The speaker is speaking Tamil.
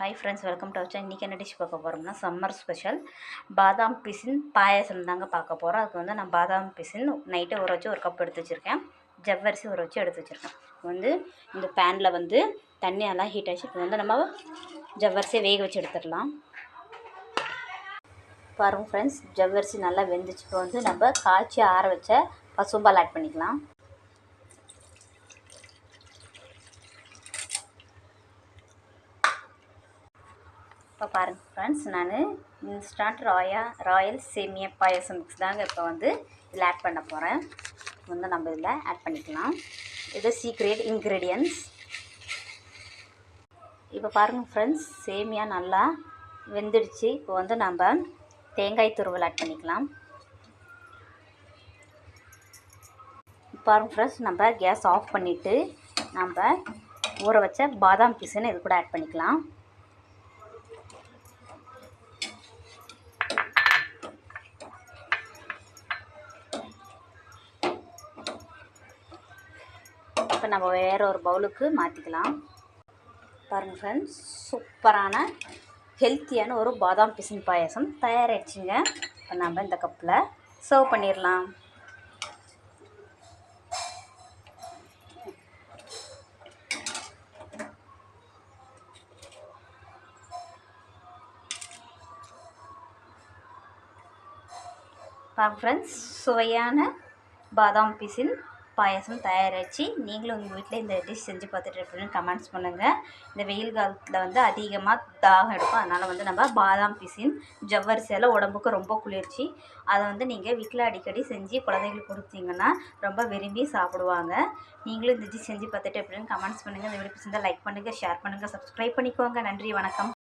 Hi friends, welcome to our channel. இன்றைக்கி என்ன டிஷ் பார்க்க போகிறோம்னா சம்மர் ஸ்பெஷல் பாதாம் பிசின் பாயாசம் தாங்க பார்க்க போகிறோம். அதுக்கு வந்து நான் பாதாம் பிசின் நைட்டே ஊற வச்சு ஒரு கப் எடுத்து வச்சுருக்கேன். ஜவ்வரிசி ஊற வச்சு எடுத்து வச்சுருக்கேன். வந்து இந்த பேனில் வந்து தண்ணி நல்லா ஹீட் ஆகிடுச்சு. இப்போ வந்து நம்ம ஜவ்வரிசியை வேக வச்சு எடுத்துடலாம். பாருங்கள் ஃப்ரெண்ட்ஸ், ஜவ்வரிசி நல்லா வெந்துச்சு. இப்போ வந்து நம்ம காய்ச்சி ஆற வச்ச பசும்பால் ஆட் பண்ணிக்கலாம். இப்போ பாருங்கள் ஃப்ரெண்ட்ஸ், நான் இன்ஸ்டன்ட் ராயல் சேமியா பாயசம் மிக்ஸ் தாங்க இப்போ வந்து இதில் ஆட் பண்ண போகிறேன். வந்து நம்ம இதில் ஆட் பண்ணிக்கலாம். இது சீக்ரெட் இன்க்ரீடியன்ட்ஸ். இப்போ பாருங்கள் ஃப்ரெண்ட்ஸ், சேமியா நல்லா வெந்துடுச்சு. இப்போ வந்து நம்ம தேங்காய் துருவல் ஆட் பண்ணிக்கலாம். பாருங்கள் ஃப்ரெண்ட்ஸ், நம்ம கேஸ் ஆஃப் பண்ணிவிட்டு நம்ம ஊற வச்ச பாதாம் பிசினை இது கூட ஆட் பண்ணிக்கலாம். இப்போ நம்ம வேறு ஒரு பவுலுக்கு மாற்றிக்கலாம். பாருங்கள் ஃப்ரெண்ட்ஸ், சூப்பரான ஹெல்த்தியான ஒரு பாதாம் பிசின் பாயாசம் தயாராகிடுச்சுங்க. இப்போ நம்ம இந்த கப்பில் சர்வ் பண்ணிடலாம். பாருங்கள் ஃப்ரெண்ட்ஸ், சுவையான பாதாம் பிசின் பாயாசம் தயாராகிடுச்சு. நீங்களும் உங்கள் வீட்டில் இந்த டிஷ் செஞ்சு பார்த்துட்டு எப்படின்னு கமெண்ட்ஸ் பண்ணுங்கள். இந்த வெயில் காலத்தில் வந்து அதிகமாக தாகம் எடுக்கும். அதனால் வந்து நம்ம பாதாம் பிசின் ஜவ்வரிசியால் உடம்புக்கு ரொம்ப குளிர்ச்சி. அதை வந்து நீங்கள் வீட்டில் அடிக்கடி செஞ்சு குழந்தைங்களுக்கு கொடுத்தீங்கன்னா ரொம்ப விரும்பி சாப்பிடுவாங்க. நீங்களும் இந்த டிஷ் செஞ்சு பார்த்துட்டு எப்படின்னு கமெண்ட்ஸ் பண்ணுங்கள். இந்த வீடியோ பிடிச்சிருந்தால் லைக் பண்ணுங்கள், ஷேர் பண்ணுங்கள், சப்ஸ்கிரைப் பண்ணிக்கோங்க. நன்றி, வணக்கம்.